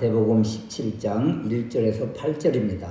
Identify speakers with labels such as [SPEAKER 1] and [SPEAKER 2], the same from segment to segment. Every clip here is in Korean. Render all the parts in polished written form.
[SPEAKER 1] 마태복음 17장 1절에서 8절입니다.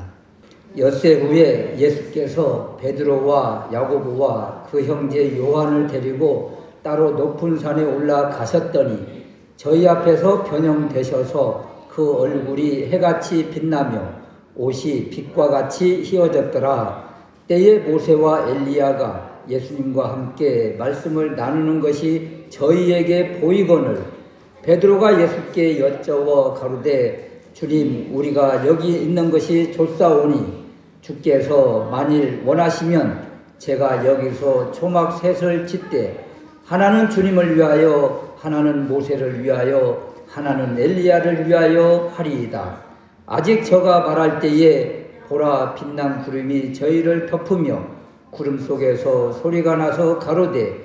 [SPEAKER 1] 엿새 후에 예수께서 베드로와 야고보와 그 형제 요한을 데리고 따로 높은 산에 올라가셨더니 저희 앞에서 변형되셔서 그 얼굴이 해같이 빛나며 옷이 빛과 같이 휘어졌더라. 때에 모세와 엘리야가 예수님과 함께 말씀을 나누는 것이 저희에게 보이거늘 베드로가 예수께 여쭤워 가로되 주님, 우리가 여기 있는 것이 좋사오니 주께서 만일 원하시면 제가 여기서 초막 셋을 짓되 하나는 주님을 위하여, 하나는 모세를 위하여, 하나는 엘리야를 위하여 하리이다. 아직 저가 말할 때에 보라, 빛난 구름이 저희를 덮으며 구름 속에서 소리가 나서 가로되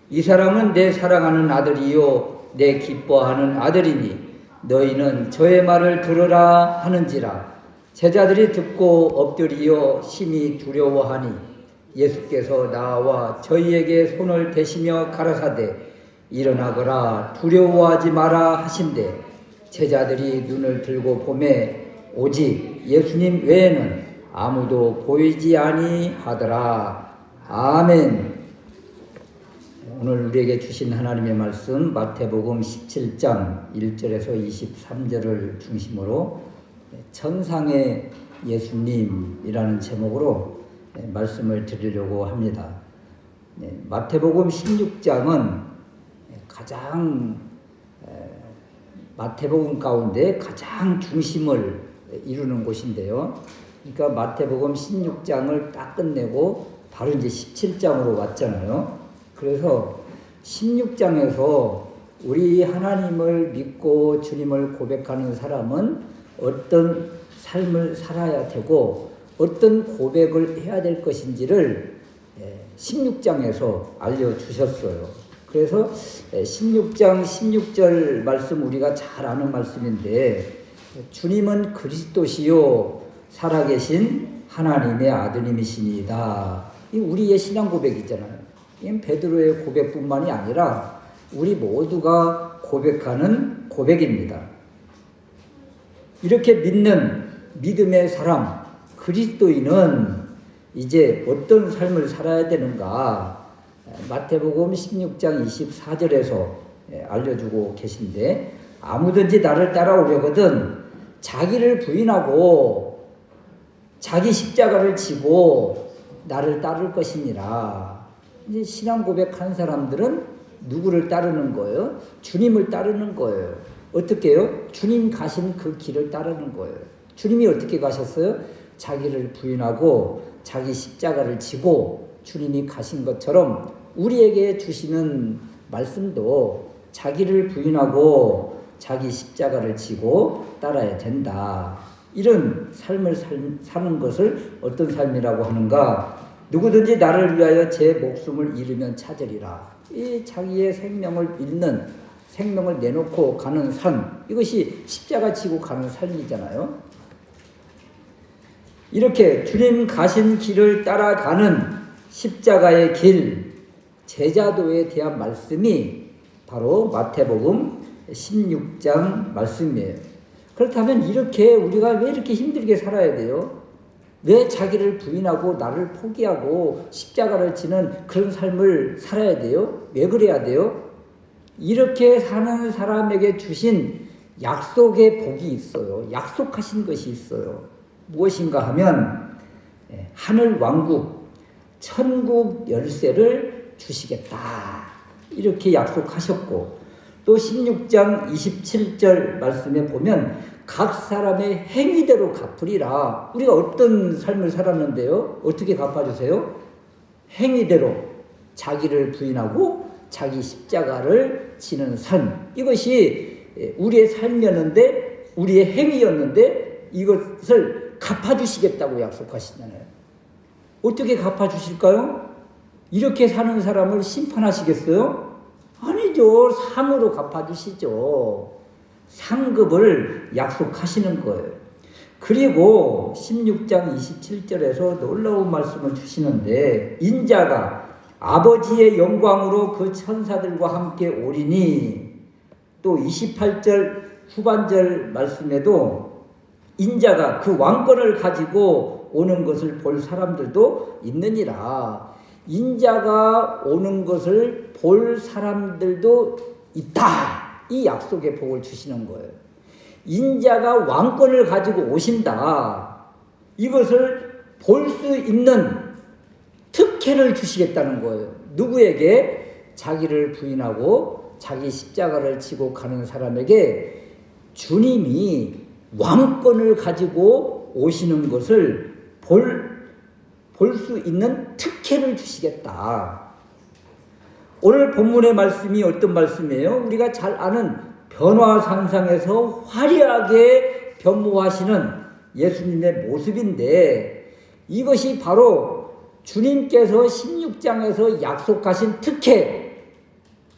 [SPEAKER 1] 이 사람은 내 사랑하는 아들이요 내 기뻐하는 아들이니 너희는 저의 말을 들으라 하는지라. 제자들이 듣고 엎드리어 심히 두려워하니 예수께서 나와 저희에게 손을 대시며 가라사대 일어나거라 두려워하지 마라 하신대 제자들이 눈을 들고 보매 오직 예수님 외에는 아무도 보이지 아니하더라. 아멘. 오늘 우리에게 주신 하나님의 말씀 마태복음 17장 1절에서 23절을 중심으로 천상의 예수님이라는 제목으로 말씀을 드리려고 합니다. 마태복음 16장은 마태복음 가운데 가장 중심을 이루는 곳인데요. 그러니까 마태복음 16장을 딱 끝내고 바로 이제 17장으로 왔잖아요. 그래서 16장에서 우리 하나님을 믿고 주님을 고백하는 사람은 어떤 삶을 살아야 되고 어떤 고백을 해야 될 것인지를 16장에서 알려주셨어요. 그래서 16장 16절 말씀 우리가 잘 아는 말씀인데 주님은 그리스도시요 살아계신 하나님의 아드님이시니이다. 이 우리의 신앙 고백이잖아요. 이 베드로의 고백뿐만이 아니라 우리 모두가 고백하는 고백입니다. 이렇게 믿는 믿음의 사람 그리스도인은 이제 어떤 삶을 살아야 되는가 마태복음 16장 24절에서 알려주고 계신데 아무든지 나를 따라오려거든 자기를 부인하고 자기 십자가를 지고 나를 따를 것이니라. 이제 신앙 고백한 사람들은 누구를 따르는 거예요? 주님을 따르는 거예요. 어떻게 해요? 주님 가신 그 길을 따르는 거예요. 주님이 어떻게 가셨어요? 자기를 부인하고 자기 십자가를 지고 주님이 가신 것처럼 우리에게 주시는 말씀도 자기를 부인하고 자기 십자가를 지고 따라야 된다. 이런 삶을 사는 것을 어떤 삶이라고 하는가? 누구든지 나를 위하여 제 목숨을 잃으면 찾으리라. 이 자기의 생명을 잃는, 생명을 내놓고 가는 삶, 이것이 십자가 지고 가는 삶이잖아요. 이렇게 주님 가신 길을 따라가는 십자가의 길, 제자도에 대한 말씀이 바로 마태복음 16장 말씀이에요. 그렇다면 이렇게 우리가 왜 이렇게 힘들게 살아야 돼요? 왜 자기를 부인하고 나를 포기하고 십자가를 지는 그런 삶을 살아야 돼요? 왜 그래야 돼요? 이렇게 사는 사람에게 주신 약속의 복이 있어요. 약속하신 것이 있어요. 무엇인가 하면 하늘 왕국, 천국 열쇠를 주시겠다. 이렇게 약속하셨고 또 16장 27절 말씀에 보면 각 사람의 행위대로 갚으리라. 우리가 어떤 삶을 살았는데요? 어떻게 갚아주세요? 행위대로 자기를 부인하고 자기 십자가를 지는 삶. 이것이 우리의 삶이었는데 우리의 행위였는데 이것을 갚아주시겠다고 약속하시잖아요. 어떻게 갚아주실까요? 이렇게 사는 사람을 심판하시겠어요? 아니죠. 상으로 갚아주시죠. 상급을 약속하시는 거예요. 그리고 16장 27절에서 놀라운 말씀을 주시는데 인자가 아버지의 영광으로 그 천사들과 함께 오리니 또 28절 후반절 말씀에도 인자가 그 왕권을 가지고 오는 것을 볼 사람들도 있느니라. 인자가 오는 것을 볼 사람들도 있다. 이 약속의 복을 주시는 거예요. 인자가 왕권을 가지고 오신다. 이것을 볼 수 있는 특혜를 주시겠다는 거예요. 누구에게? 자기를 부인하고 자기 십자가를 지고 가는 사람에게 주님이 왕권을 가지고 오시는 것을 볼 수 있는 특혜를 주시겠다. 오늘 본문의 말씀이 어떤 말씀이에요? 우리가 잘 아는 변화산상에서 화려하게 변모하시는 예수님의 모습인데, 이것이 바로 주님께서 16장에서 약속하신 특혜.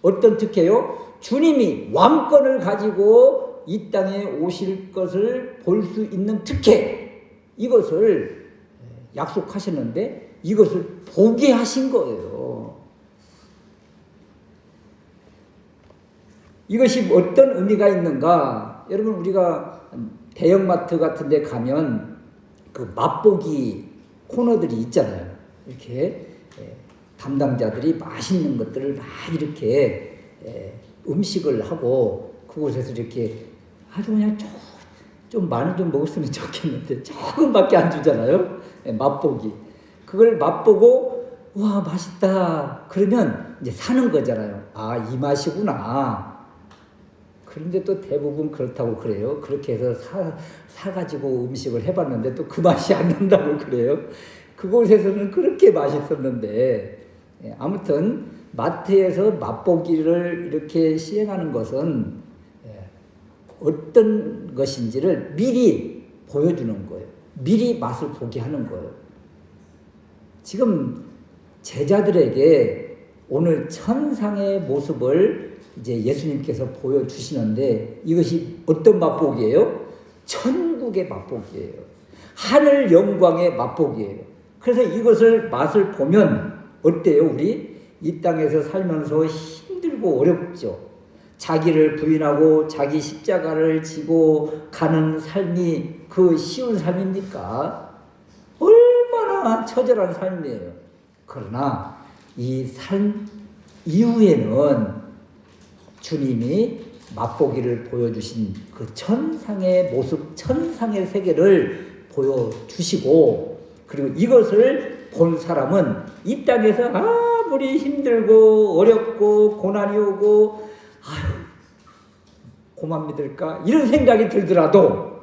[SPEAKER 1] 어떤 특혜요? 주님이 왕권을 가지고 이 땅에 오실 것을 볼 수 있는 특혜. 이것을 약속하셨는데 이것을 보게 하신 거예요. 이것이 어떤 의미가 있는가? 여러분, 우리가 대형마트 같은 데 가면 그 맛보기 코너들이 있잖아요. 이렇게 담당자들이 맛있는 것들을 막 이렇게 음식을 하고 그곳에서 이렇게 아주 그냥 좀 많이 좀 먹었으면 좋겠는데 조금밖에 안 주잖아요. 맛보기. 그걸 맛보고 와 맛있다 그러면 이제 사는 거잖아요. 아, 이 맛이구나. 그런데 또 대부분 그렇다고 그래요. 그렇게 해서 사가지고 음식을 해봤는데 또 그 맛이 안 난다고 그래요. 그곳에서는 그렇게 맛있었는데, 아무튼 마트에서 맛보기를 이렇게 시행하는 것은 어떤 것인지를 미리 보여주는 거예요. 미리 맛을 보게 하는 거예요. 지금 제자들에게 오늘 천상의 모습을 이제 예수님께서 보여주시는데, 이것이 어떤 맛보기예요? 천국의 맛보기예요. 하늘 영광의 맛보기예요. 그래서 이것을 맛을 보면 어때요? 우리 이 땅에서 살면서 힘들고 어렵죠. 자기를 부인하고 자기 십자가를 지고 가는 삶이 그 쉬운 삶입니까? 얼마나 처절한 삶이에요. 그러나 이 삶 이후에는 주님이 맛보기를 보여주신 그 천상의 모습, 천상의 세계를 보여주시고, 그리고 이것을 본 사람은 이 땅에서 아무리 힘들고 어렵고 고난이 오고 아유 고만 믿을까 이런 생각이 들더라도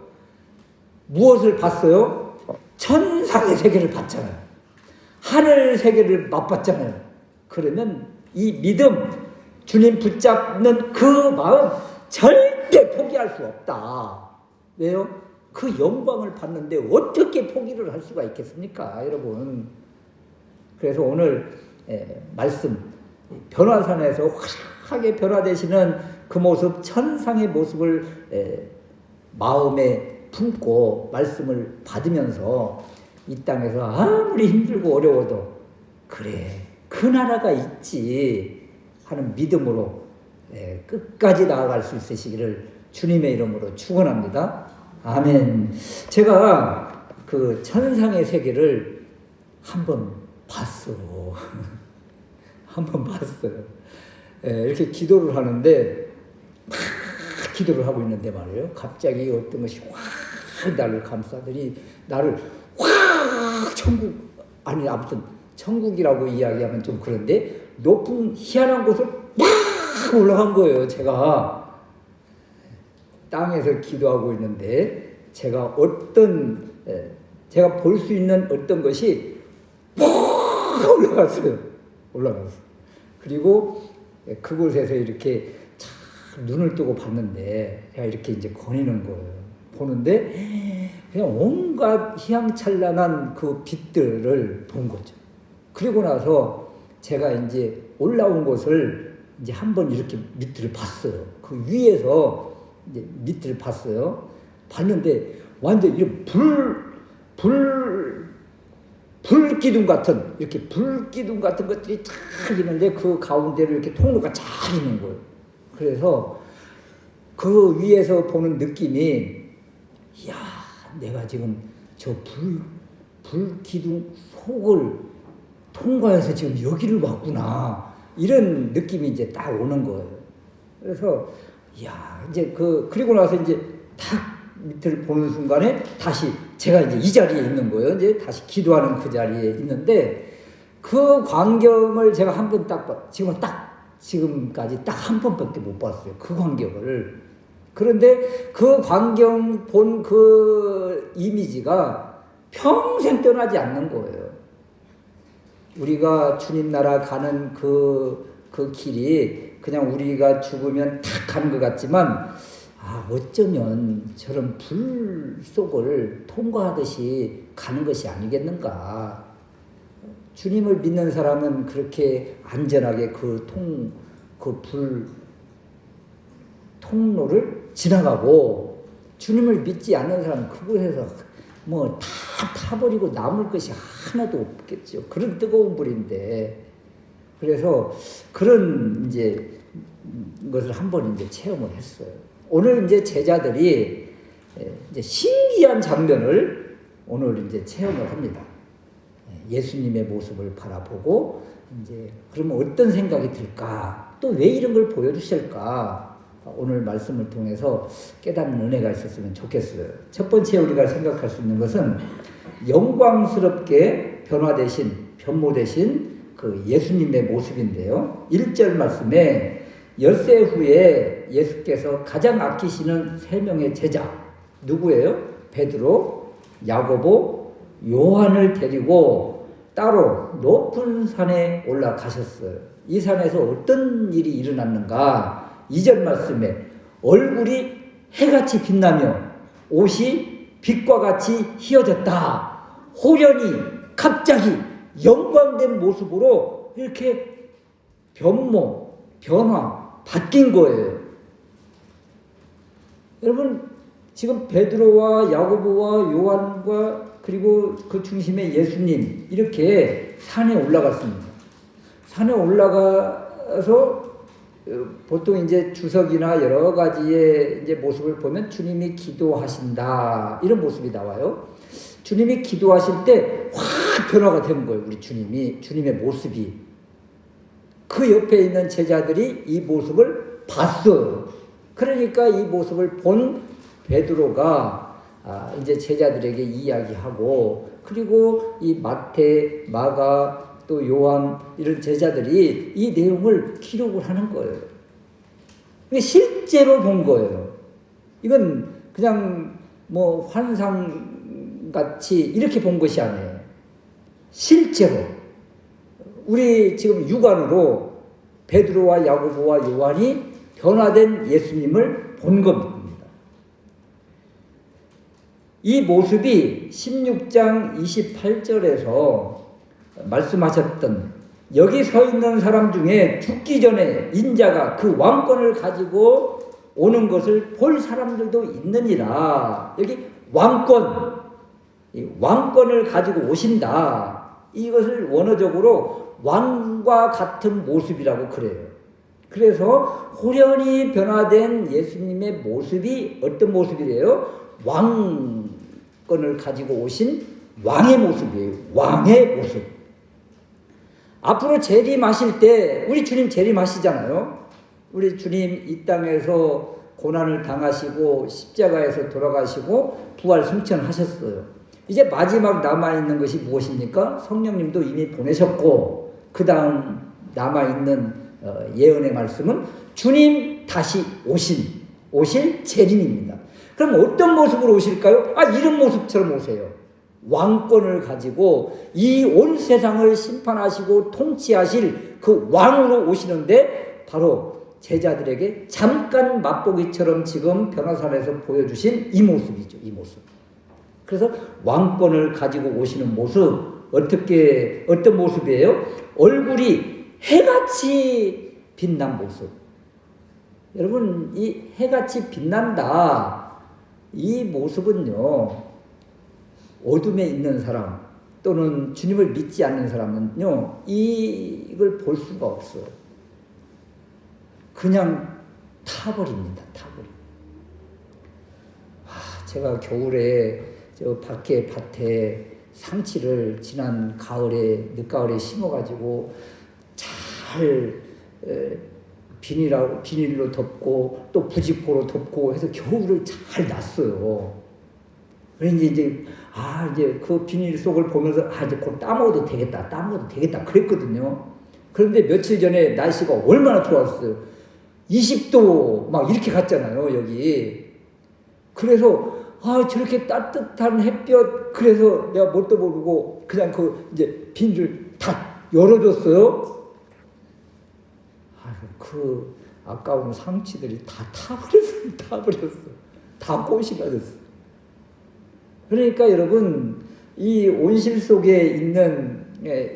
[SPEAKER 1] 무엇을 봤어요? 천상의 세계를 봤잖아요. 하늘 세계를 맛봤잖아요. 그러면 이 믿음, 주님 붙잡는 그 마음 절대 포기할 수 없다. 왜요? 그 영광을 봤는데 어떻게 포기를 할 수가 있겠습니까, 여러분? 그래서 오늘 말씀, 변화산에서 화려하게 변화되시는 그 모습, 천상의 모습을 마음에 품고 말씀을 받으면서 이 땅에서 아무리 힘들고 어려워도 그래, 그 나라가 있지 하는 믿음으로 끝까지 나아갈 수 있으시기를 주님의 이름으로 축원합니다. 아멘. 제가 그 천상의 세계를 한번 봤어요. 한번 봤어요. 이렇게 기도를 하는데 막 기도를 하고 있는데 말이에요. 갑자기 어떤 것이 확 나를 감싸더니 나를 확 천국, 아니 아무튼 천국이라고 이야기하면 좀 그런데 높은 희한한 곳을 막 올라간 거예요. 제가 땅에서 기도하고 있는데 제가 볼 수 있는 어떤 것이 올라갔어요. 그리고 그곳에서 이렇게 눈을 뜨고 봤는데 제가 이렇게 이제 거니는 거예요. 보는데 그냥 온갖 희양찬란한 그 빛들을 본 거죠. 그리고 나서 제가 이제 올라온 곳을 이제 한번 이렇게 밑을 봤어요. 그 위에서 이제 밑을 봤어요. 봤는데 완전 이런 불기둥 같은, 이렇게 불기둥 같은 것들이 쫙 있는데 그 가운데로 이렇게 통로가 쫙 있는 거예요. 그래서 그 위에서 보는 느낌이, 이야, 내가 지금 저 불기둥 속을 통과해서 지금 여기를 왔구나. 이런 느낌이 이제 딱 오는 거예요. 그래서, 이야, 이제 그리고 나서 이제 탁 밑을 보는 순간에 다시 제가 이제 이 자리에 있는 거예요. 이제 다시 기도하는 그 자리에 있는데, 그 광경을 제가 한 번 딱 지금까지 딱 한 번밖에 못 봤어요. 그 광경을. 그런데 그 광경 본 그 이미지가 평생 떠나지 않는 거예요. 우리가 주님 나라 가는 그 길이 그냥 우리가 죽으면 탁 가는 것 같지만, 어쩌면 저런 불 속을 통과하듯이 가는 것이 아니겠는가. 주님을 믿는 사람은 그렇게 안전하게 그 불 통로를 지나가고, 주님을 믿지 않는 사람은 그곳에서 뭐 다 타버리고 남을 것이 하나도 없겠죠. 그런 뜨거운 불인데. 그래서 그런 이제 것을 한번 이제 체험을 했어요. 오늘 이제 제자들이 이제 신기한 장면을 오늘 이제 체험을 합니다. 예수님의 모습을 바라보고, 이제 그러면 어떤 생각이 들까? 또 왜 이런 걸 보여주실까? 오늘 말씀을 통해서 깨닫는 은혜가 있었으면 좋겠어요. 첫 번째 우리가 생각할 수 있는 것은 영광스럽게 변모되신 그 예수님의 모습인데요. 1절 말씀에 엿새 후에 예수께서 가장 아끼시는 3명의 제자, 누구예요? 베드로, 야고보, 요한을 데리고 따로 높은 산에 올라가셨어요. 이 산에서 어떤 일이 일어났는가? 2절 말씀에 얼굴이 해같이 빛나며 옷이 빛과 같이 휘어졌다. 호련히 갑자기 영광된 모습으로 이렇게 바뀐 거예요. 여러분, 지금 베드로와 야고보와 요한과 그리고 그 중심에 예수님, 이렇게 산에 올라갔습니다. 산에 올라가서 보통 이제 주석이나 여러 가지의 이제 모습을 보면 주님이 기도하신다, 이런 모습이 나와요. 주님이 기도하실 때 확 변화가 된 거예요. 우리 주님의 모습이. 그 옆에 있는 제자들이 이 모습을 봤어요. 그러니까 이 모습을 본 베드로가 이제 제자들에게 이야기하고, 그리고 이 마태, 마가, 또 요한, 이런 제자들이 이 내용을 기록을 하는 거예요. 실제로 본 거예요. 이건 그냥 뭐 환상같이 이렇게 본 것이 아니에요. 실제로 우리 지금 육안으로 베드로와 야고보와 요한이 변화된 예수님을 본 겁니다. 이 모습이 16장 28절에서 말씀하셨던, 여기 서 있는 사람 중에 죽기 전에 인자가 그 왕권을 가지고 오는 것을 볼 사람들도 있느니라. 여기 왕권을 가지고 오신다. 이것을 원어적으로 왕과 같은 모습이라고 그래요. 그래서 호련히 변화된 예수님의 모습이 어떤 모습이래요? 왕권을 가지고 오신 왕의 모습이에요. 왕의 모습. 앞으로 재림하실 때, 우리 주님 재림하시잖아요. 우리 주님 이 땅에서 고난을 당하시고 십자가에서 돌아가시고 부활 승천하셨어요. 이제 마지막 남아있는 것이 무엇입니까? 성령님도 이미 보내셨고, 그 다음 남아있는 예언의 말씀은 주님 다시 오실 재림입니다. 그럼 어떤 모습으로 오실까요? 이런 모습처럼 오세요. 왕권을 가지고 이 온 세상을 심판하시고 통치하실 그 왕으로 오시는데, 바로 제자들에게 잠깐 맛보기처럼 지금 변화산에서 보여주신 이 모습이죠. 이 모습. 그래서 왕권을 가지고 오시는 모습, 어떤 모습이에요? 얼굴이 해같이 빛난 모습. 여러분, 이 해같이 빛난다, 이 모습은요, 어둠에 있는 사람 또는 주님을 믿지 않는 사람은요, 이걸 볼 수가 없어요. 그냥 타버립니다. 제가 겨울에 저 밖에 밭에 상치를 지난 가을에 늦가을에 심어가지고 잘 비닐로 덮고 또 부직포로 덮고 해서 겨울을 잘 놨어요. 그래서 이제 그 비닐 속을 보면서 이제 곧 따먹어도 되겠다 그랬거든요. 그런데 며칠 전에 날씨가 얼마나 좋았어요. 20도 막 이렇게 갔잖아요, 여기. 그래서 저렇게 따뜻한 햇볕, 그래서 내가 뭣도 모르고 그냥 이제 비닐을 다 열어줬어요. 그 아까운 상치들이 다 타버렸어. 다 꽃이 가졌어. 그러니까 여러분, 이 온실 속에 있는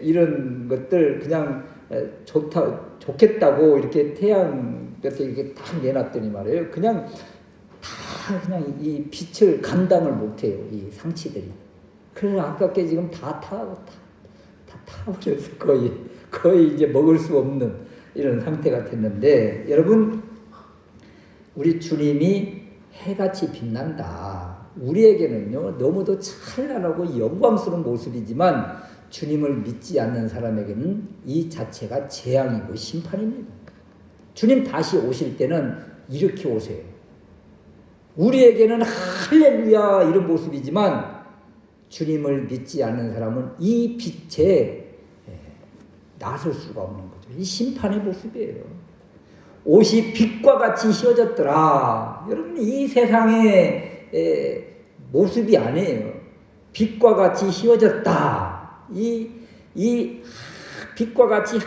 [SPEAKER 1] 이런 것들 그냥 좋겠다고 이렇게 태양 곁에 이렇게 딱 내놨더니 말이에요. 그냥 이 빛을 감당을 못해요, 이 상치들이. 그래서 아깝게 지금 다 타버렸어. 거의 이제 먹을 수 없는 이런 상태가 됐는데, 여러분, 우리 주님이 해같이 빛난다. 우리에게는요, 너무도 찬란하고 영광스러운 모습이지만 주님을 믿지 않는 사람에게는 이 자체가 재앙이고 심판입니다. 주님 다시 오실 때는 이렇게 오세요. 우리에게는 할렐루야 이런 모습이지만 주님을 믿지 않는 사람은 이 빛에 나설 수가 없는 거죠. 이 심판의 모습이에요. 옷이 빛과 같이 휘어졌더라. 여러분, 이 세상의 모습이 아니에요. 빛과 같이 휘어졌다. 이 빛과 같이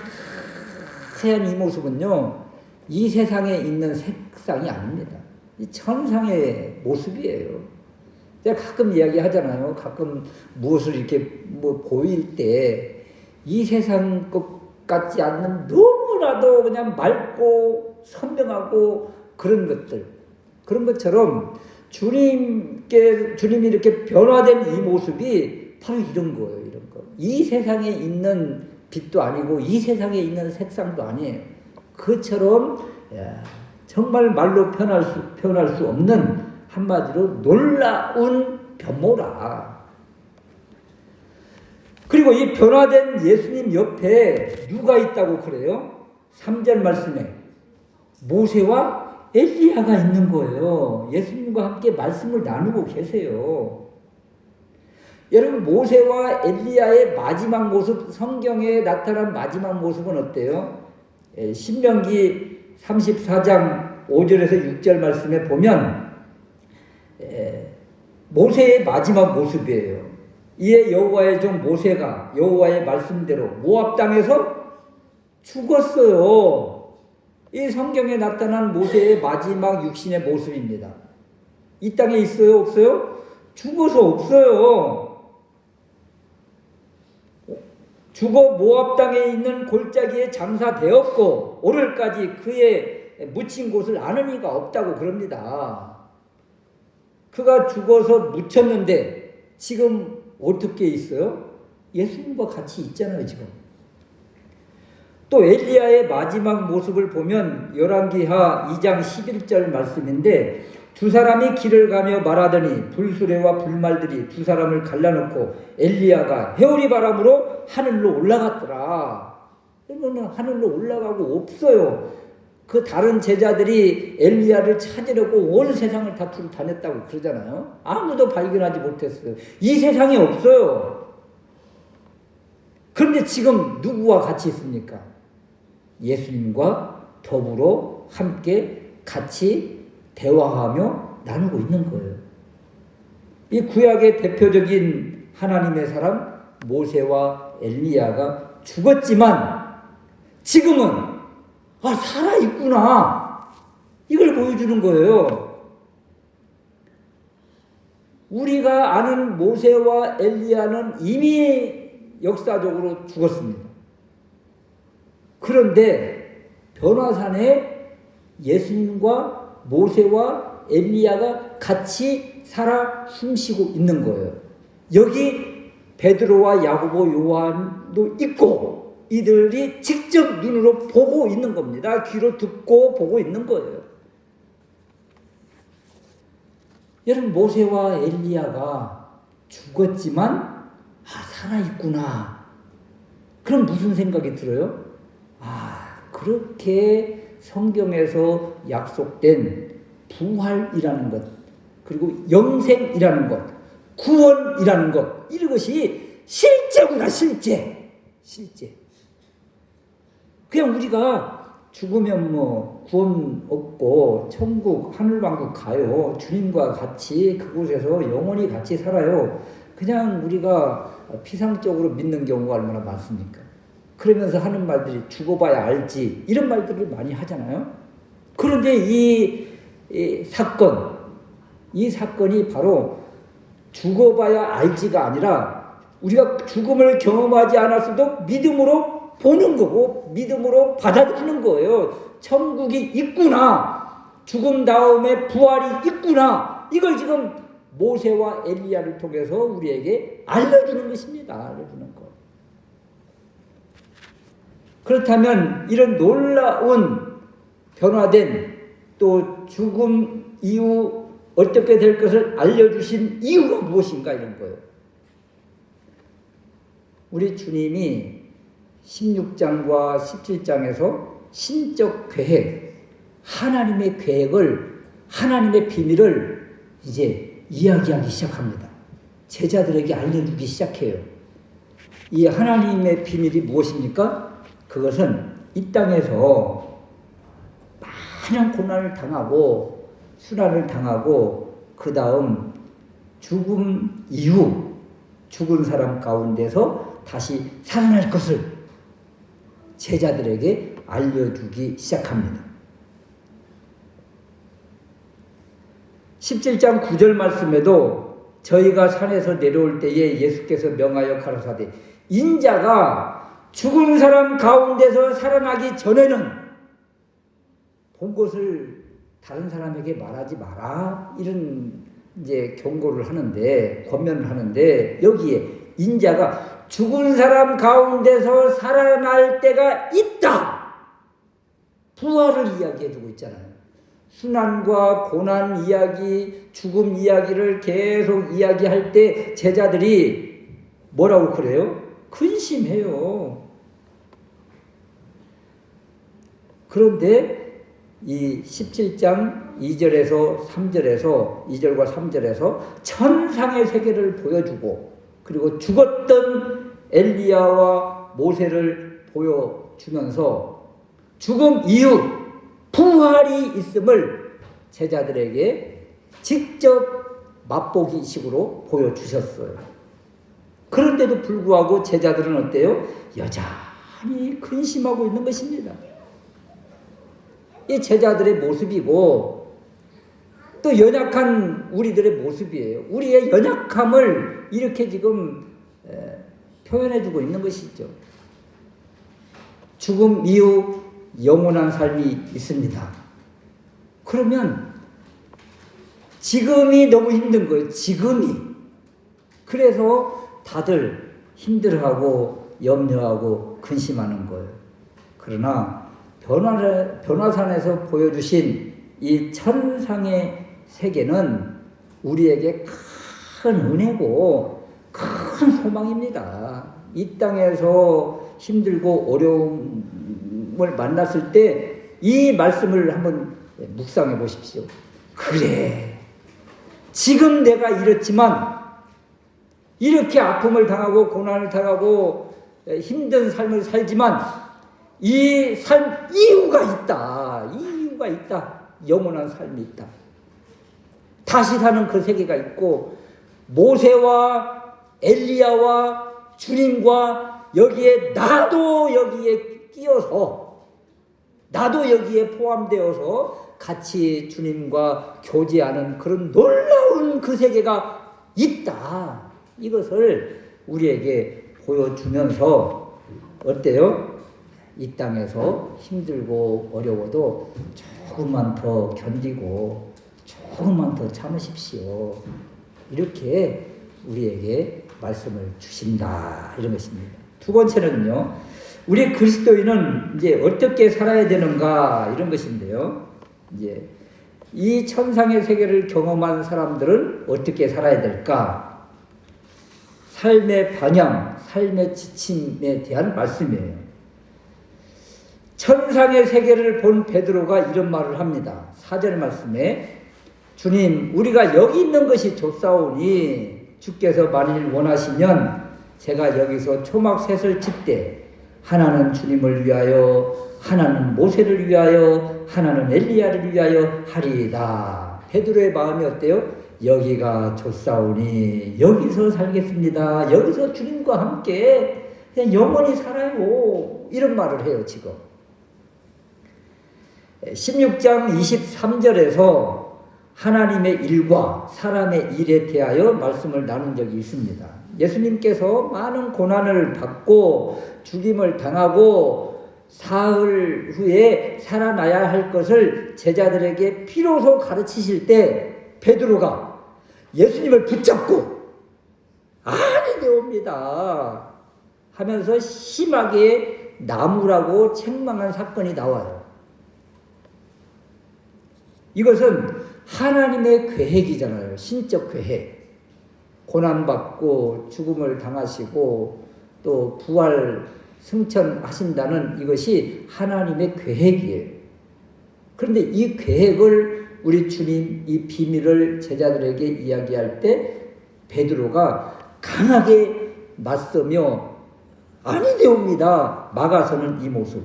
[SPEAKER 1] 하얀 이 모습은요, 이 세상에 있는 색상이 아닙니다. 이 천상의 모습이에요. 제가 가끔 이야기하잖아요. 가끔 무엇을 이렇게 보일 때 이 세상 것 같지 않는 너무나도 그냥 맑고 선명하고 그런 것들, 그런 것처럼 주님이 이렇게 변화된 이 모습이 바로 이런 거예요. 이런 거. 이 세상에 있는 빛도 아니고 이 세상에 있는 색상도 아니에요. 그처럼 정말 말로 표현할 수 없는, 한마디로 놀라운 변모라. 그리고 이 변화된 예수님 옆에 누가 있다고 그래요? 3절 말씀에 모세와 엘리야가 있는 거예요. 예수님과 함께 말씀을 나누고 계세요. 여러분, 모세와 엘리야의 마지막 모습, 성경에 나타난 마지막 모습은 어때요? 신명기 34장 5절에서 6절 말씀에 보면 모세의 마지막 모습이에요. 이에 여호와의 종 모세가 여호와의 말씀대로 모압 땅에서 죽었어요. 이 성경에 나타난 모세의 마지막 육신의 모습입니다. 이 땅에 있어요? 없어요? 죽어서 없어요. 죽어 모압 땅에 있는 골짜기에 장사되었고 오늘까지 그의 묻힌 곳을 아는 이가 없다고 그럽니다. 그가 죽어서 묻혔는데 지금 어떻게 있어요? 예수님과 같이 있잖아요, 지금. 또 엘리야의 마지막 모습을 보면 열왕기하 2장 11절 말씀인데, 두 사람이 길을 가며 말하더니 불수레와 불말들이 두 사람을 갈라놓고 엘리야가 해오리 바람으로 하늘로 올라갔더라. 그러면 하늘로 올라가고 없어요. 그 다른 제자들이 엘리야를 찾으려고 온 세상을 다 두루 다녔다고 그러잖아요. 아무도 발견하지 못했어요. 이 세상에 없어요. 그런데 지금 누구와 같이 있습니까? 예수님과 더불어 함께 같이 대화하며 나누고 있는 거예요. 이 구약의 대표적인 하나님의 사람 모세와 엘리야가 죽었지만 지금은 살아있구나, 이걸 보여주는 거예요. 우리가 아는 모세와 엘리야는 이미 역사적으로 죽었습니다. 그런데 변화산에 예수님과 모세와 엘리야가 같이 살아 숨쉬고 있는 거예요. 여기 베드로와 야고보, 요한도 있고 이들이 직접 눈으로 보고 있는 겁니다. 귀로 듣고 보고 있는 거예요. 여러분, 모세와 엘리야가 죽었지만 살아있구나. 그럼 무슨 생각이 들어요? 그렇게 성경에서 약속된 부활이라는 것, 그리고 영생이라는 것, 구원이라는 것, 이것이 실제구나. 실제. 그냥 우리가 죽으면 구원 얻고 천국, 하늘왕국 가요. 주님과 같이 그곳에서 영원히 같이 살아요. 그냥 우리가 피상적으로 믿는 경우가 얼마나 많습니까? 그러면서 하는 말들이 죽어봐야 알지, 이런 말들을 많이 하잖아요. 그런데 이 사건이 바로 죽어봐야 알지가 아니라 우리가 죽음을 경험하지 않았어도 믿음으로 보는 거고 믿음으로 받아들이는 거예요. 천국이 있구나, 죽음 다음에 부활이 있구나, 이걸 지금 모세와 엘리야를 통해서 우리에게 알려주는 것입니다. 알려주는 것. 그렇다면 이런 놀라운 변화된, 또 죽음 이후 어떻게 될 것을 알려주신 이유가 무엇인가, 이런 거예요. 우리 주님이 16장과 17장에서 신적 계획, 하나님의 계획을, 하나님의 비밀을 이제 이야기하기 시작합니다. 제자들에게 알려주기 시작해요. 이 하나님의 비밀이 무엇입니까? 그것은 이 땅에서 많은 고난을 당하고 수난을 당하고 그 다음 죽음 이후 죽은 사람 가운데서 다시 살아날 것을 제자들에게 알려주기 시작합니다. 17장 9절 말씀에도 저희가 산에서 내려올 때에 예수께서 명하여 가라사대 인자가 죽은 사람 가운데서 살아나기 전에는 본 것을 다른 사람에게 말하지 마라, 이런 이제 경고를 하는데, 권면을 하는데, 여기에 인자가 죽은 사람 가운데서 살아날 때가 있다, 부활을 이야기해주고 있잖아요. 순환과 고난 이야기, 죽음 이야기를 계속 이야기할 때 제자들이 뭐라고 그래요? 근심해요. 그런데 이 17장 2절에서 3절에서 2절과 3절에서 천상의 세계를 보여주고, 그리고 죽었던 엘리야와 모세를 보여주면서 죽음 이후 부활이 있음을 제자들에게 직접 맛보기 식으로 보여주셨어요. 그런데도 불구하고 제자들은 어때요? 여전히 근심하고 있는 것입니다. 이 제자들의 모습이고 또 연약한 우리들의 모습이에요. 우리의 연약함을 이렇게 지금 표현해주고 있는 것이죠. 죽음 이후 영원한 삶이 있습니다. 그러면 지금이 너무 힘든 거예요. 지금이. 그래서 다들 힘들어하고 염려하고 근심하는 거예요. 그러나 변화산에서 보여주신 이 천상의 세계는 우리에게 큰 은혜고 큰 소망입니다. 이 땅에서 힘들고 어려움을 만났을 때 이 말씀을 한번 묵상해 보십시오. 그래, 지금 내가 이렇지만, 이렇게 아픔을 당하고 고난을 당하고 힘든 삶을 살지만 이 삶 이유가 있다. 이유가 있다. 영원한 삶이 있다. 다시 사는 그 세계가 있고, 모세와 엘리야와 주님과 여기에 나도 여기에 끼어서, 나도 여기에 포함되어서 같이 주님과 교제하는 그런 놀라운 그 세계가 있다. 이것을 우리에게 보여주면서 어때요? 이 땅에서 힘들고 어려워도 조금만 더 견디고 조금만 더 참으십시오. 이렇게 우리에게 말씀을 주신다, 이런 것입니다. 두 번째는요, 우리 그리스도인은 이제 어떻게 살아야 되는가, 이런 것인데요. 이제 이 천상의 세계를 경험한 사람들은 어떻게 살아야 될까? 삶의 방향, 삶의 지침에 대한 말씀이에요. 천상의 세계를 본 베드로가 이런 말을 합니다. 4절 말씀에 주님, 우리가 여기 있는 것이 좋사오니 주께서 만일 원하시면 제가 여기서 초막셋을 짓되 하나는 주님을 위하여, 하나는 모세를 위하여, 하나는 엘리야를 위하여 하리이다. 베드로의 마음이 어때요? 여기가 좋사오니 여기서 살겠습니다. 여기서 주님과 함께 그냥 영원히 살아요. 이런 말을 해요, 지금. 16장 23절에서 하나님의 일과 사람의 일에 대하여 말씀을 나눈 적이 있습니다. 예수님께서 많은 고난을 받고 죽임을 당하고 사흘 후에 살아나야 할 것을 제자들에게 비로소 가르치실 때 베드로가 예수님을 붙잡고 아니되옵니다 하면서 심하게 나무라고 책망한 사건이 나와요. 이것은 하나님의 계획이잖아요. 신적 계획. 고난받고 죽음을 당하시고 또 부활 승천하신다는 이것이 하나님의 계획이에요. 그런데 이 계획을 우리 주님 이 비밀을 제자들에게 이야기할 때 베드로가 강하게 맞서며 아니되옵니다 막아서는 이 모습.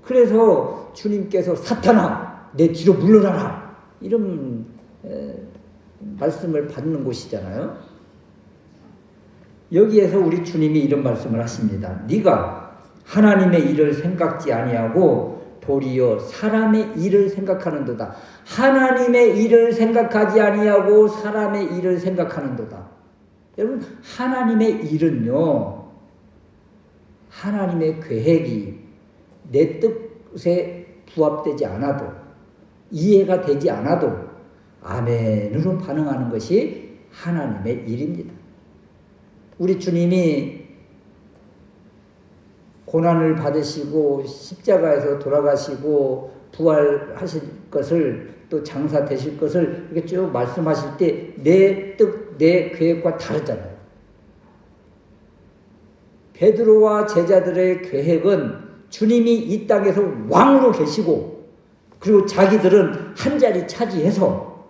[SPEAKER 1] 그래서 주님께서 사탄아 내 뒤로 물러나라 이런 말씀을 받는 곳이잖아요. 여기에서 우리 주님이 이런 말씀을 하십니다. 네가 하나님의 일을 생각지 아니하고 도리어 사람의 일을 생각하는도다. 하나님의 일을 생각하지 아니하고 사람의 일을 생각하는도다. 여러분, 하나님의 일은요, 하나님의 계획이 내 뜻에 부합되지 않아도, 이해가 되지 않아도 아멘으로 반응하는 것이 하나님의 일입니다. 우리 주님이 고난을 받으시고 십자가에서 돌아가시고 부활하실 것을 또 장사 되실 것을 이렇게 쭉 말씀하실 때 내 뜻, 내 계획과 다르잖아요. 베드로와 제자들의 계획은 주님이 이 땅에서 왕으로 계시고 그리고 자기들은 한 자리 차지해서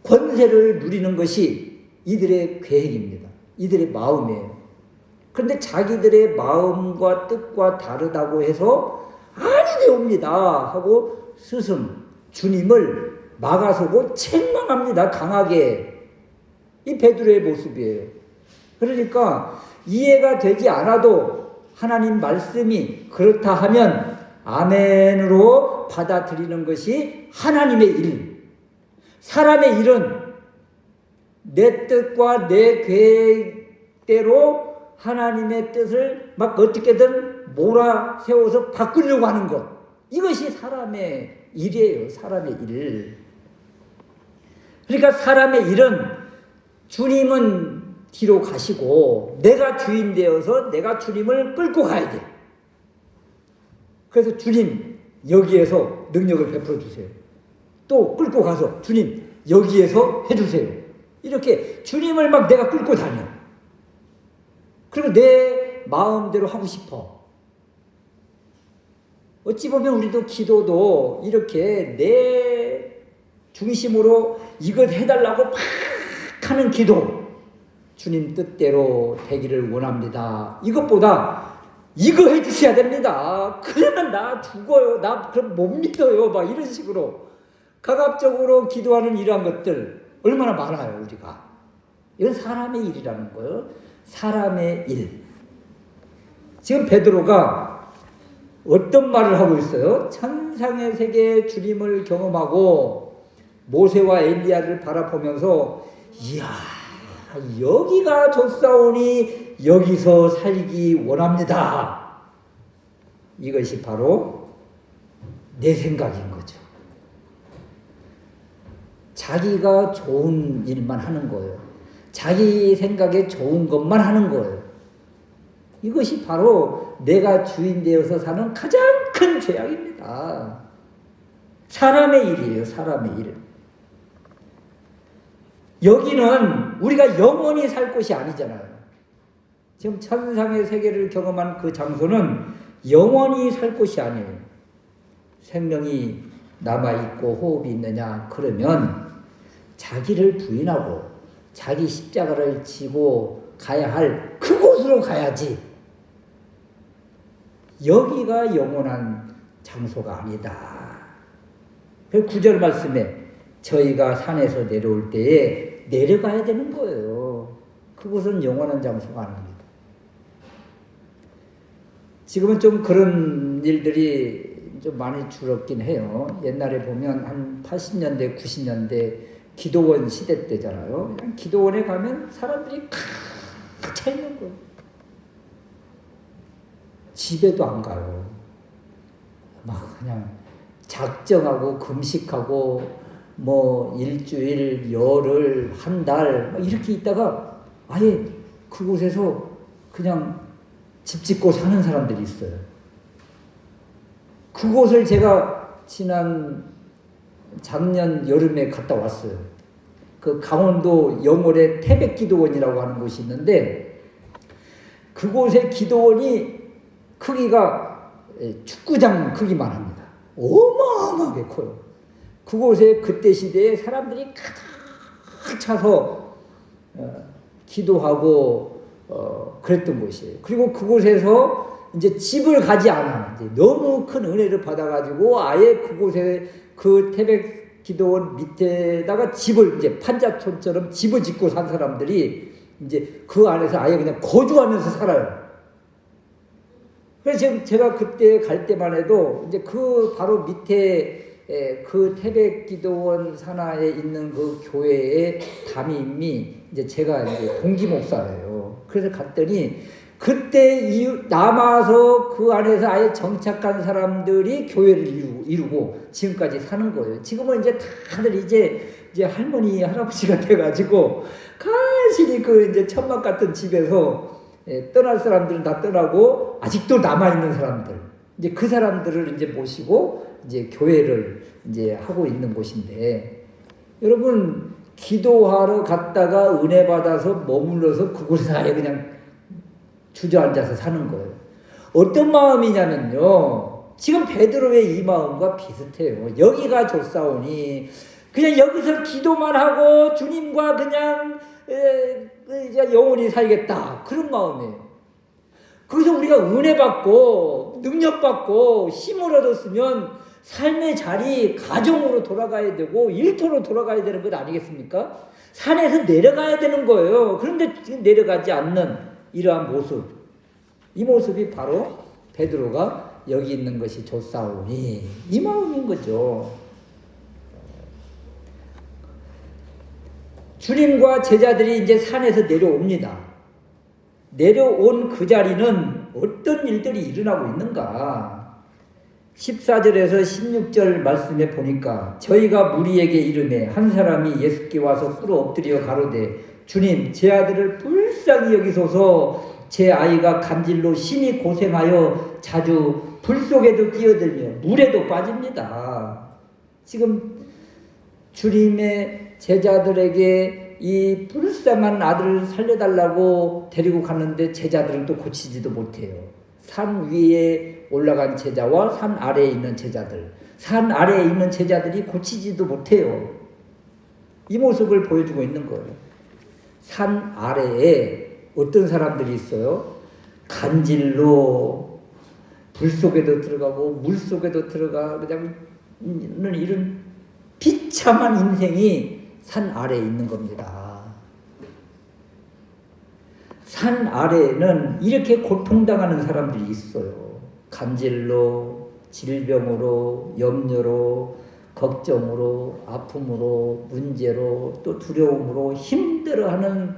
[SPEAKER 1] 권세를 누리는 것이 이들의 계획입니다. 이들의 마음이에요. 그런데 자기들의 마음과 뜻과 다르다고 해서 아니되옵니다 하고 스승 주님을 막아서고 책망합니다. 강하게. 이 베드로의 모습이에요. 그러니까 이해가 되지 않아도 하나님 말씀이 그렇다 하면 아멘으로 받아들이는 것이 하나님의 일. 사람의 일은 내 뜻과 내 계획대로 하나님의 뜻을 막 어떻게든 몰아세워서 바꾸려고 하는 것. 이것이 사람의 일이에요. 사람의 일. 그러니까 사람의 일은 주님은 뒤로 가시고 내가 주인 되어서 내가 주님을 끌고 가야 돼. 그래서 주님 여기에서 능력을 베풀어 주세요. 또 끌고 가서 주님 여기에서 해주세요. 이렇게 주님을 막 내가 끌고 다녀. 그리고 내 마음대로 하고 싶어. 어찌 보면 우리도 기도도 이렇게 내 중심으로 이것 해달라고 막 하는 기도. 주님 뜻대로 되기를 원합니다. 이것보다 이거 해주셔야 됩니다. 그러면 나 죽어요. 나 그럼 못 믿어요. 막 이런 식으로 가갑적으로 기도하는 이러한 것들 얼마나 많아요, 우리가. 이건 사람의 일이라는 거예요. 사람의 일. 지금 베드로가 어떤 말을 하고 있어요? 천상의 세계 주님을 경험하고 모세와 엘리야를 바라보면서 이야 여기가 좋사오니 여기서 살기 원합니다. 이것이 바로 내 생각인 거죠. 자기가 좋은 일만 하는 거예요. 자기 생각에 좋은 것만 하는 거예요. 이것이 바로 내가 주인 되어서 사는 가장 큰 죄악입니다. 사람의 일이에요. 사람의 일. 여기는 우리가 영원히 살 곳이 아니잖아요. 지금 천상의 세계를 경험한 그 장소는 영원히 살 곳이 아니에요. 생명이 남아있고 호흡이 있느냐 그러면 자기를 부인하고 자기 십자가를 지고 가야 할 그곳으로 가야지. 여기가 영원한 장소가 아니다. 그 9절 말씀에 저희가 산에서 내려올 때에 내려가야 되는 거예요. 그곳은 영원한 장소가 아닙니다. 지금은 좀 그런 일들이 좀 많이 줄었긴 해요. 옛날에 보면 한 80년대, 90년대 기도원 시대 때잖아요. 그냥 기도원에 가면 사람들이 꽉 차 있는 거예요. 집에도 안 가요. 막 그냥 작정하고 금식하고 뭐 일주일, 열흘, 한 달 이렇게 있다가 아예 그곳에서 그냥 집 짓고 사는 사람들이 있어요. 그곳을 제가 작년 여름에 갔다 왔어요. 그 강원도 영월에 태백기도원이라고 하는 곳이 있는데 그곳의 기도원이 크기가 축구장 크기만 합니다. 어마어마하게 커요. 그곳에 그때 시대에 사람들이 가득 차서 기도하고 그랬던 곳이에요. 그리고 그곳에서 이제 집을 가지 않아. 이제 너무 큰 은혜를 받아가지고 아예 그곳에 그 태백 기도원 밑에다가 집을 이제 판자촌처럼 집을 짓고 산 사람들이 이제 그 안에서 아예 그냥 거주하면서 살아요. 그래서 제가 그때 갈 때만 해도 이제 그 바로 밑에 그 태백 기도원 산하에 있는 그 교회의 담임이 이제 제가 이제 동기 목사예요. 그래서 갔더니 그때 남아서 그 안에서 아예 정착한 사람들이 교회를 이루고 지금까지 사는 거예요. 지금은 이제 다들 이제 할머니, 할아버지가 돼가지고 간신히 그 이제 천막 같은 집에서 떠날 사람들은 다 떠나고 아직도 남아있는 사람들. 이제 그 사람들을 이제 모시고 이제 교회를 이제 하고 있는 곳인데 여러분 기도하러 갔다가 은혜 받아서 머물러서 그곳에서 아예 그냥 주저앉아서 사는 거예요. 어떤 마음이냐면요. 지금 베드로의 이 마음과 비슷해요. 여기가 좋사오니 그냥 여기서 기도만 하고 주님과 그냥 이제 영원히 살겠다. 그런 마음이에요. 거기서 우리가 은혜 받고 능력 받고 힘을 얻었으면 삶의 자리 가정으로 돌아가야 되고 일터로 돌아가야 되는 것 아니겠습니까? 산에서 내려가야 되는 거예요. 그런데 지금 내려가지 않는 이러한 모습, 이 모습이 바로 베드로가 여기 있는 것이 좋사오니 이 마음인 거죠. 주님과 제자들이 이제 산에서 내려옵니다. 내려온 그 자리는 어떤 일들이 일어나고 있는가? 14절에서 16절 말씀에 보니까 저희가 무리에게 이르매 한 사람이 예수께 와서 꿇어 엎드려 가로되 주님 제 아들을 불쌍히 여기소서 제 아이가 간질로 심히 고생하여 자주 불 속에도 뛰어들며 물에도 빠집니다. 지금 주님의 제자들에게 이 불쌍한 아들을 살려달라고 데리고 갔는데 제자들은 또 고치지도 못해요. 산 위에 올라간 제자와 산 아래에 있는 제자들, 산 아래에 있는 제자들이 고치지도 못해요. 이 모습을 보여주고 있는 거예요. 산 아래에 어떤 사람들이 있어요? 간질로 불 속에도 들어가고 물 속에도 들어가 그냥 이런 비참한 인생이 산 아래에 있는 겁니다. 산 아래에는 이렇게 고통당하는 사람들이 있어요. 간질로, 질병으로, 염려로, 걱정으로, 아픔으로, 문제로, 또 두려움으로 힘들어하는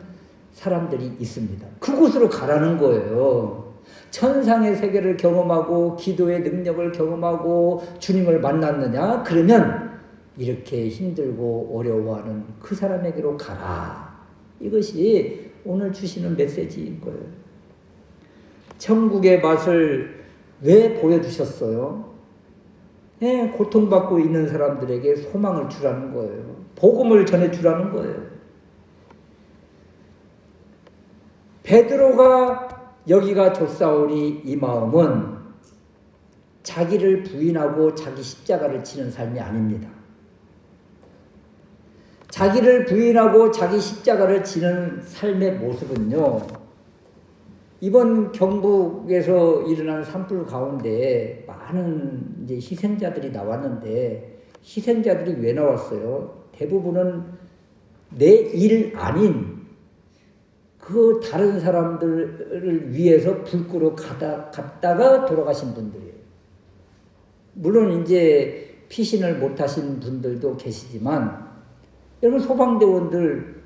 [SPEAKER 1] 사람들이 있습니다. 그곳으로 가라는 거예요. 천상의 세계를 경험하고 기도의 능력을 경험하고 주님을 만났느냐? 그러면 이렇게 힘들고 어려워하는 그 사람에게로 가라. 이것이 오늘 주시는 메시지인 거예요. 천국의 맛을 왜 보여주셨어요? 예, 고통받고 있는 사람들에게 소망을 주라는 거예요. 복음을 전해주라는 거예요. 베드로가 여기가 줬사오니 이 마음은 자기를 부인하고 자기 십자가를 지는 삶이 아닙니다. 자기를 부인하고 자기 십자가를 지는 삶의 모습은요, 이번 경북에서 일어난 산불 가운데 많은 이제 희생자들이 나왔는데, 희생자들이 왜 나왔어요? 대부분은 내 일 아닌 그 다른 사람들을 위해서 불 끄러 갔다가 돌아가신 분들이에요. 물론 이제 피신을 못하신 분들도 계시지만, 여러분 소방대원들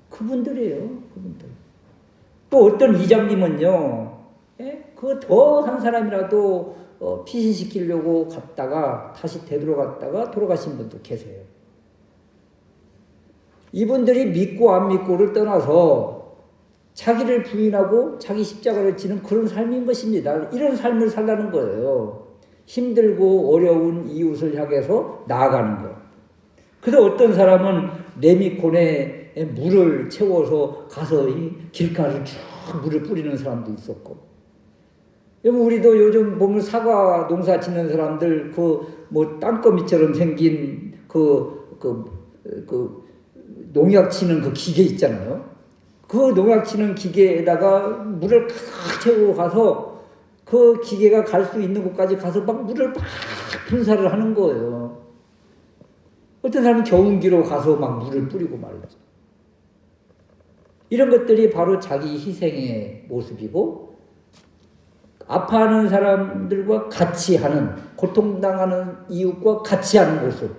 [SPEAKER 1] 그분들이에요. 그분들. 또 어떤 이장님은요, 그 더 한 사람이라도 피신시키려고 갔다가 다시 되돌아갔다가 돌아가신 분도 계세요. 이분들이 믿고 안 믿고를 떠나서 자기를 부인하고 자기 십자가를 지는 그런 삶인 것입니다. 이런 삶을 살라는 거예요. 힘들고 어려운 이웃을 향해서 나아가는 거. 그래서 어떤 사람은 레미콘에 물을 채워서 가서 이 길가를 쭉 물을 뿌리는 사람도 있었고, 우리도 요즘 보면 사과 농사 짓는 사람들 뭐 땅거미처럼 생긴 농약 치는 그 기계 있잖아요. 그 농약 치는 기계에다가 물을 칵 채우고 가서 그 기계가 갈 수 있는 곳까지 가서 막 물을 막 분사를 하는 거예요. 어떤 사람은 경운기로 가서 막 물을 뿌리고 말이죠. 이런 것들이 바로 자기 희생의 모습이고, 아파하는 사람들과 같이 하는, 고통당하는 이웃과 같이 하는 모습.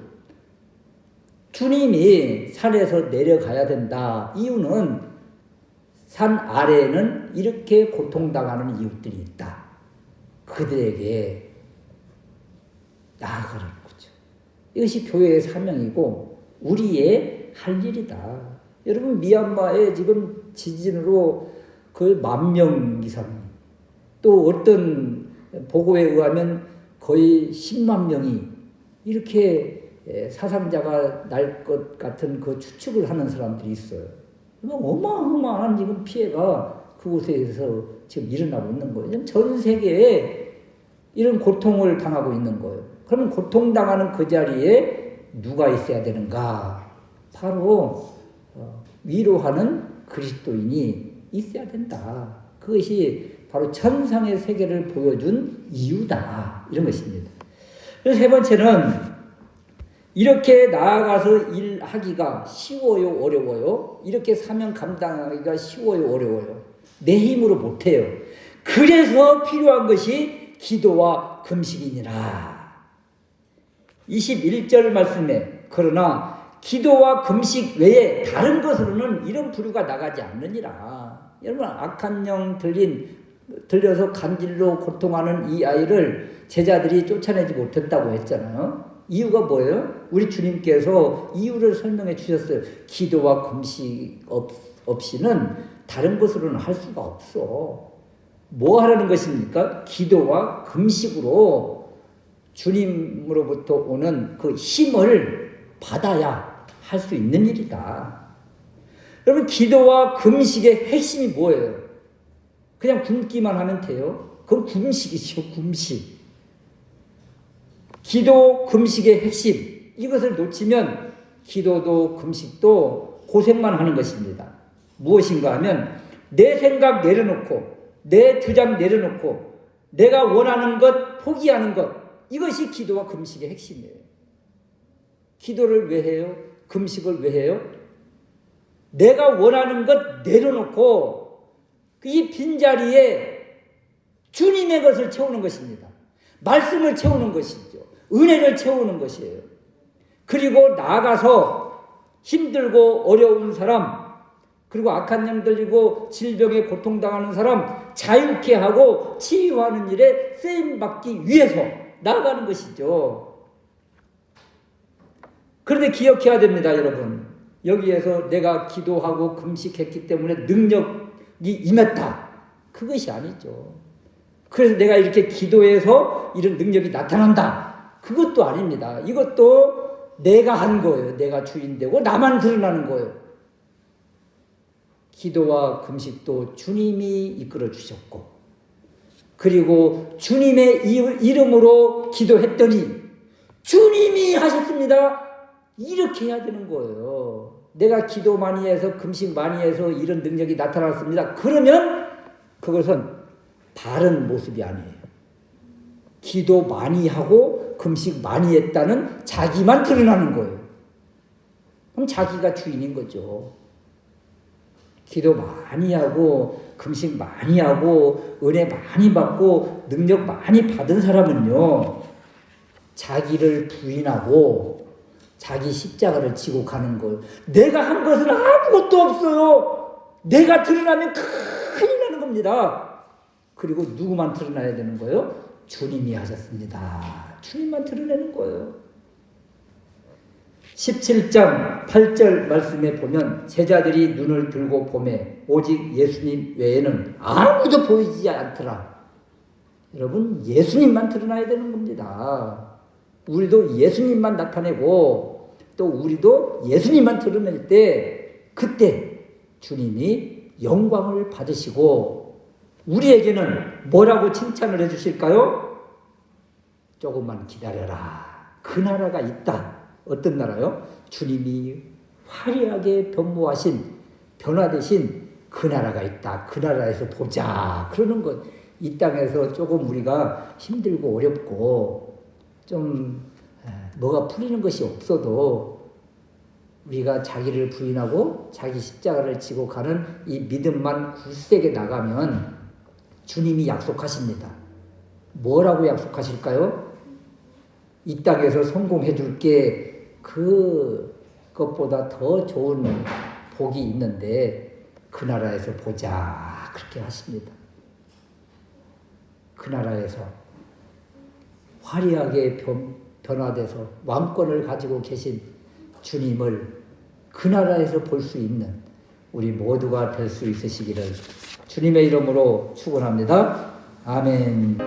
[SPEAKER 1] 주님이 산에서 내려가야 된다. 이유는 산 아래에는 이렇게 고통당하는 이웃들이 있다. 그들에게 나아가라는 거죠. 이것이 교회의 사명이고 우리의 할 일이다. 여러분, 미얀마에 지금 지진으로 거의 10,000명 이상, 또 어떤 보고에 의하면 거의 10만 명이 이렇게 사상자가 날 것 같은 그 추측을 하는 사람들이 있어요. 어마어마한 지금 피해가 그곳에서 지금 일어나고 있는 거예요. 전 세계에 이런 고통을 당하고 있는 거예요. 그러면 고통당하는 그 자리에 누가 있어야 되는가? 바로 위로하는 그리스도인이 있어야 된다. 그것이 바로 천상의 세계를 보여준 이유다. 이런 것입니다. 그래서 세 번째는, 이렇게 나아가서 일하기가 쉬워요, 어려워요? 이렇게 사명 감당하기가 쉬워요, 어려워요? 내 힘으로 못해요. 그래서 필요한 것이 기도와 금식이니라. 21절 말씀에, 그러나 기도와 금식 외에 다른 것으로는 이런 부류가 나가지 않느니라. 여러분, 악한 영 들려서 간질로 고통하는 이 아이를 제자들이 쫓아내지 못했다고 했잖아요. 이유가 뭐예요? 우리 주님께서 이유를 설명해 주셨어요. 기도와 금식 없이는 다른 것으로는 할 수가 없어. 뭐 하라는 것입니까? 기도와 금식으로 주님으로부터 오는 그 힘을 받아야 할 수 있는 일이다. 여러분, 기도와 금식의 핵심이 뭐예요? 그냥 굶기만 하면 돼요? 그건 금식이죠, 금식. 기도, 금식의 핵심, 이것을 놓치면 기도도 금식도 고생만 하는 것입니다. 무엇인가 하면 내 생각 내려놓고, 내 주장 내려놓고, 내가 원하는 것 포기하는 것, 이것이 기도와 금식의 핵심이에요. 기도를 왜 해요? 금식을 왜 해요? 내가 원하는 것 내려놓고 이 빈자리에 주님의 것을 채우는 것입니다. 말씀을 채우는 것이죠. 은혜를 채우는 것이에요. 그리고 나아가서 힘들고 어려운 사람, 그리고 악한 영 들리고 질병에 고통당하는 사람 자유케 하고 치유하는 일에 쓰임받기 위해서 나아가는 것이죠. 그런데 기억해야 됩니다, 여러분. 여기에서 내가 기도하고 금식했기 때문에 능력이 임했다. 그것이 아니죠. 그래서 내가 이렇게 기도해서 이런 능력이 나타난다. 그것도 아닙니다. 이것도 내가 한 거예요. 내가 주인되고 나만 드러나는 거예요. 기도와 금식도 주님이 이끌어 주셨고, 그리고 주님의 이름으로 기도했더니 주님이 하셨습니다. 이렇게 해야 되는 거예요. 내가 기도 많이 해서 금식 많이 해서 이런 능력이 나타났습니다. 그러면 그것은 바른 모습이 아니에요. 기도 많이 하고 금식 많이 했다는 자기만 드러나는 거예요. 그럼 자기가 주인인 거죠. 기도 많이 하고 금식 많이 하고 은혜 많이 받고 능력 많이 받은 사람은요, 자기를 부인하고 자기 십자가를 지고 가는 거예요. 내가 한 것은 아무것도 없어요. 내가 드러나면 큰일 나는 겁니다. 그리고 누구만 드러나야 되는 거예요? 주님이 하셨습니다. 주님만 드러내는 거예요. 17장 8절 말씀에 보면 제자들이 눈을 들고 보매 오직 예수님 외에는 아무도 보이지 않더라. 여러분, 예수님만 드러나야 되는 겁니다. 우리도 예수님만 나타내고 또 우리도 예수님만 드러낼 때 그때 주님이 영광을 받으시고 우리에게는 뭐라고 칭찬을 해주실까요? 조금만 기다려라. 그 나라가 있다. 어떤 나라요? 주님이 화려하게 변화되신 그 나라가 있다. 그 나라에서 보자. 그러는 것. 이 땅에서 조금 우리가 힘들고 어렵고 좀 뭐가 풀리는 것이 없어도 우리가 자기를 부인하고 자기 십자가를 지고 가는 이 믿음만 굳세게 나가면 주님이 약속하십니다. 뭐라고 약속하실까요? 이 땅에서 성공해 줄게. 그것보다 더 좋은 복이 있는데 그 나라에서 보자. 그렇게 하십니다. 그 나라에서 화려하게 변화돼서 왕권을 가지고 계신 주님을 그 나라에서 볼 수 있는 우리 모두가 될 수 있으시기를 주님의 이름으로 축원합니다. 아멘.